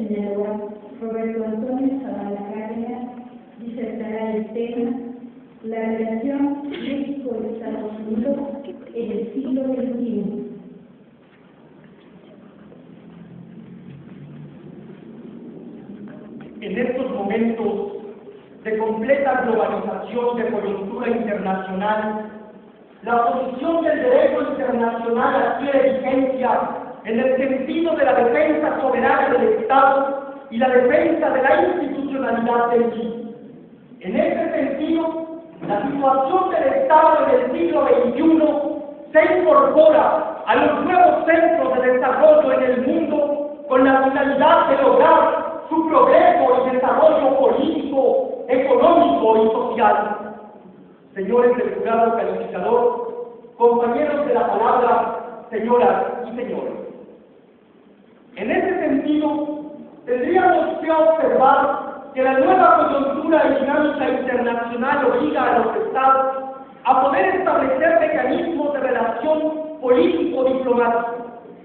Sinaloa, Roberto Antonio Zavala Cárdenas, disertará el tema La relación México-Estados Unidos en el siglo XXI. En estos momentos de completa globalización de coyuntura internacional, la posición del derecho internacional adquiere vigencia en el sentido de la defensa soberana del Estado y la defensa de la institucionalidad del mismo. En este sentido, la situación del Estado en el siglo XXI se incorpora a los nuevos centros de desarrollo en el mundo con la finalidad de lograr su progreso y desarrollo político, económico y social. Señores del jurado calificador, compañeros de la palabra, señoras y señores. En ese sentido, tendríamos que observar que la nueva coyuntura y dinámica internacional obliga a los Estados a poder establecer mecanismos de relación político-diplomática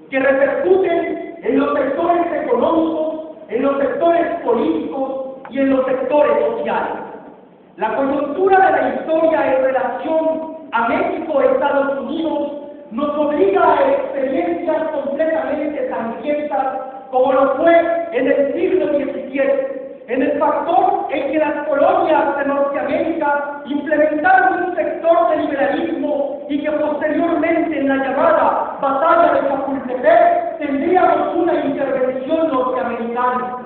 que repercuten en los sectores económicos, en los sectores políticos y en los sectores sociales. La coyuntura de la historia en relación a México-Estados Unidos nos obliga a experiencias completamente sangrientas, como lo fue en el siglo XVII, en el factor en que las colonias de Norteamérica implementaron un sector de liberalismo y que posteriormente en la llamada Batalla de Chapultepec tendríamos una intervención norteamericana.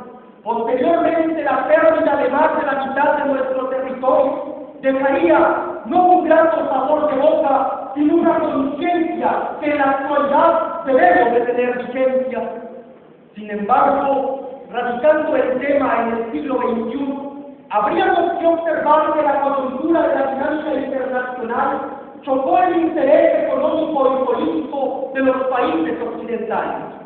Posteriormente la pérdida de más de la mitad de nuestro territorio dejaría no un grato sabor de boca, sino una conciencia que en la actualidad debemos de tener vigencia. Sin embargo, radicando el tema en el siglo XXI, habríamos que observar que la coyuntura de la dinámica internacional chocó el interés económico y político de los países occidentales.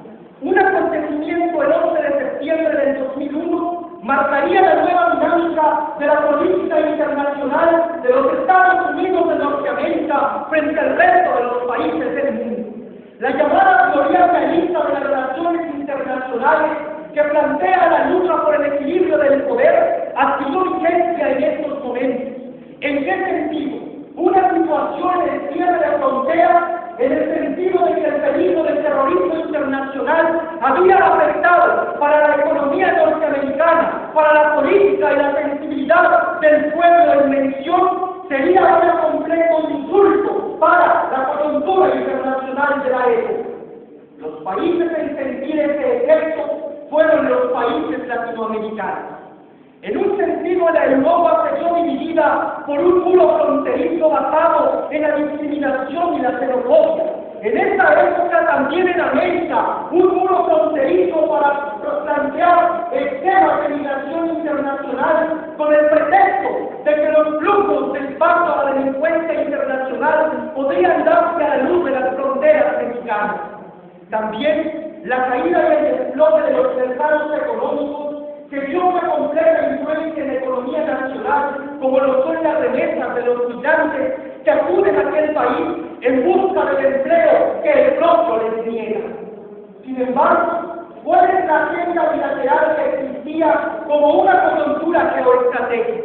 Un acontecimiento el 11 de septiembre del 2001 marcaría la nueva dinámica de la política internacional de los Estados Unidos de Norteamérica frente al resto de los países del mundo. La llamada teoría realista de las relaciones internacionales que plantea la lucha por el equilibrio del poder adquirió vigencia en estos momentos. ¿En qué sentido? Una situación de cierre de fronteras en el sentido de que el peligro del terrorismo internacional había afectado para la economía norteamericana, para la política y la sensibilidad del pueblo en mención, sería un completo insulto para la coyuntura internacional de la época. Los países en sentir ese efecto fueron los países latinoamericanos. En un sentido, la Europa se vio dividida por un muro fronterizo basado en la discriminación y la xenofobia. En esta época también en América, un muro fronterizo para plantear esquemas de migración internacional con el pretexto de que los flujos del paso a la delincuencia internacional podrían darse a la luz de las fronteras mexicanas. También la caída y el desplome de los mercados económicos que dio una completa influencia en la economía nacional, como lo son las remesas de los migrantes que acuden a aquel país en busca del empleo que el propio les niega. Sin embargo, ¿cuál es la agenda bilateral que existía como una coyuntura geoestratégica?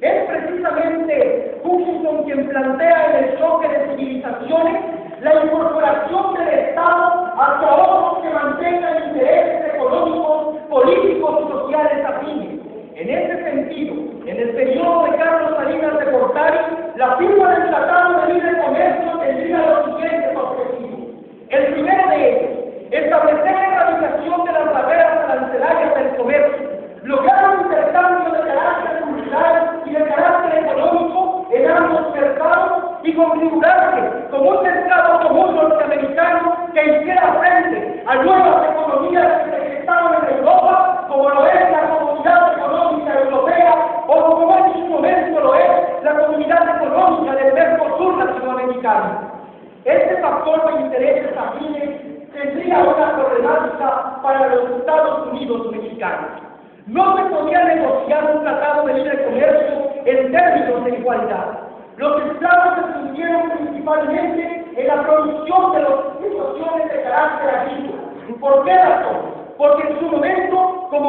Es precisamente Hutchinson quien plantea en el choque de civilizaciones la incorporación del Estado hacia otros que mantengan intereses económicos, políticos y sociales afines. En este sentido, en el periodo de Carlos Salinas de Gortari, la firma del Tratado de Libre Comercio tendría los siguientes objetivos. El primero de ellos, establecer la erradicación de las barreras arancelarias del comercio, lograr un intercambio de carácter cultural y de carácter económico en ambos mercados y configurarse como un mercado común norteamericano que hiciera frente a nuevas economías que se gestaban en Europa, como lo es la Comunidad Económica Europea o como en este momento lo es la Comunidad Económica del Mercosur latinoamericano. Este factor de intereses afines tendría una problemática para los Estados Unidos mexicanos. No se podía negociar un tratado de libre comercio en términos de igualdad. Los esclavos se sintieron principalmente en la producción de las situaciones de carácter agrícola. ¿Por qué razón? Porque en su momento, como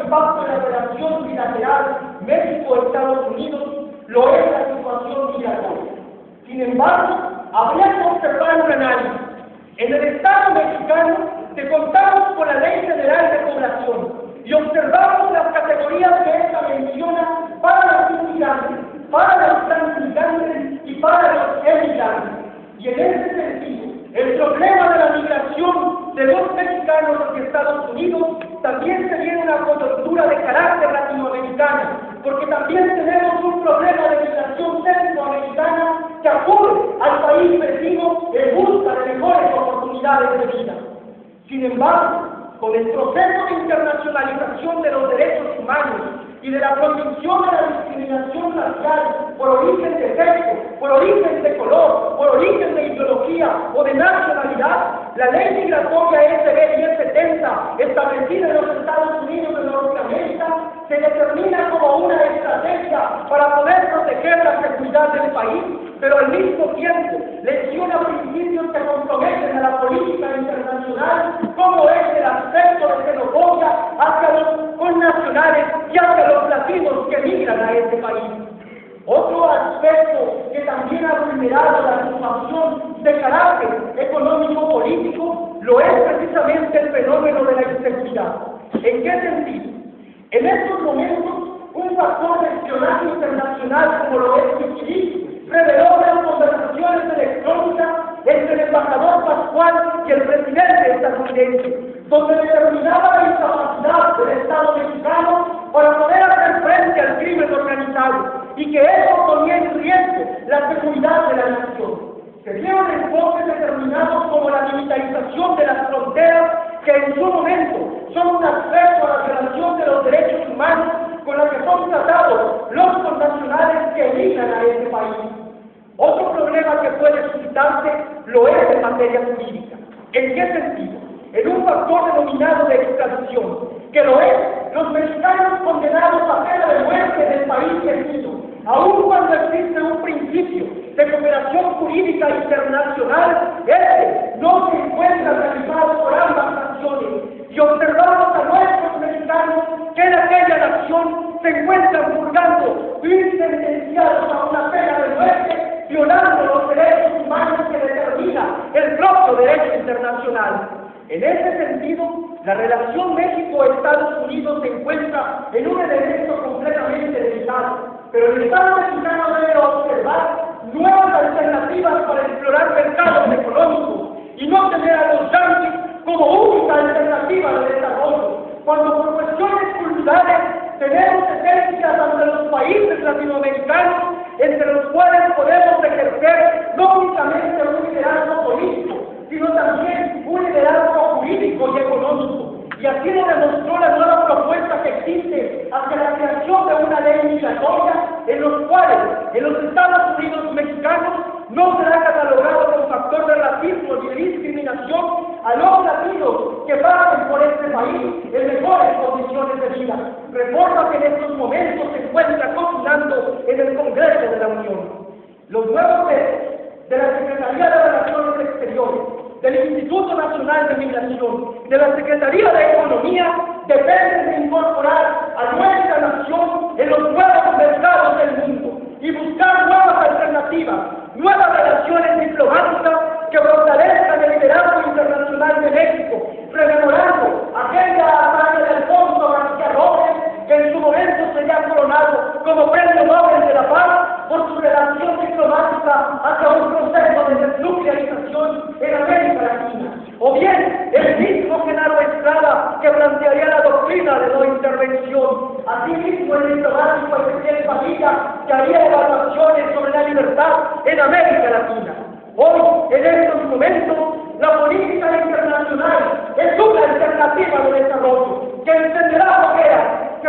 impacto en la relación bilateral México-Estados Unidos lo es la situación migratoria. Sin embargo, habría que observar un análisis. En el Estado mexicano te contamos con la Ley Federal de Población y observamos las categorías que esta menciona para los inmigrantes, para los transigentes y para los emigrantes. Y en ese sentido, el problema de la migración de los mexicanos hacia Estados Unidos también se viene una coyuntura de carácter latinoamericano, porque también tenemos un problema de migración centroamericana que acude al país vecino en busca de mejores oportunidades de vida. Sin embargo, con el proceso de internacionalización de los derechos humanos y de la prohibición de la discriminación racial por origen de sexo, por origen de color, por origen de ideología o de nacionalidad, la ley migratoria SB 1070, establecida en los Estados Unidos de Norteamérica, se determina como una estrategia para poder proteger la seguridad del país, pero al mismo tiempo lesiona principios que comprometen a la política internacional, como es el aspecto de xenofobia hacia los connacionales y hacia los latinos que migran a este país. Otro aspecto que también ha vulnerado la situación de carácter económico-político lo es precisamente el fenómeno de la inseguridad. ¿En qué sentido? En estos momentos, un factor de espionaje internacional como lo es Wikileaks reveló las conversaciones electrónicas entre el embajador Pascual y el presidente estadounidense, donde determinaba la incapacidad del Estado mexicano para poder hacer frente al crimen organizado y que eso ponía en riesgo la seguridad de la nación. Se dieron enfoques determinados como la militarización de las fronteras, que en su momento son un aspecto a la violación de los derechos humanos con la que son tratados los connacionales que emigran a este país. Otro problema que puede suscitarse lo es en materia jurídica. ¿En qué sentido? En un factor denominado de extradición, que lo es los mexicanos condenados a pena de muerte del país vecino, aun cuando existe un principio de cooperación jurídica internacional, este no se encuentra realizado por ambas naciones, y observamos a nuestros mexicanos que en aquella nación se encuentran purgando y sentenciados a una pena de muerte, violando los derechos humanos que determina el propio derecho internacional. En ese sentido, la relación México-Estados Unidos se encuentra en un elemento completamente delicado, pero el Estado mexicano debe observar nuevas alternativas para explorar mercados económicos y no tener a los yanquis como única alternativa de desarrollo, cuando por cuestiones culturales tenemos esencias ante los países latinoamericanos entre los cuales podemos ejercer no únicamente un liderazgo político, sino también un liderazgo jurídico y económico. Y así lo demostró la nueva propuesta que existe hacia la creación de una ley migratoria en los cuales en los Estados Unidos mexicanos no será catalogado como factor de racismo ni de discriminación a los latinos que pasen por este país en mejores condiciones de vida. Reforma que en estos momentos se encuentra cocinando en el Congreso de la Unión. Los nuevos jefes de la Secretaría de Relaciones Exteriores, del Instituto Nacional de Migración, de la Secretaría de Economía, dependen de incorporar a nuestra nación en los nuevos mercados del mundo y buscar nuevas alternativas, nuevas relaciones diplomáticas que fortalezcan el liderazgo internacional de México, rememorando aquella hazaña de Alfonso García Robles, que en su momento sería coronado como Premio Nobel de la Paz por su relación diplomática hacia un proceso de desnuclearización en América Latina. O bien, el mismo Genaro Estrada, que plantearía la doctrina de no intervención. Asimismo, el diplomático Ezequiel Padilla, que haría evaluaciones sobre la libertad en América Latina. Hoy, en estos momentos, la política internacional es una alternativa de desarrollo que entenderá hogueras, que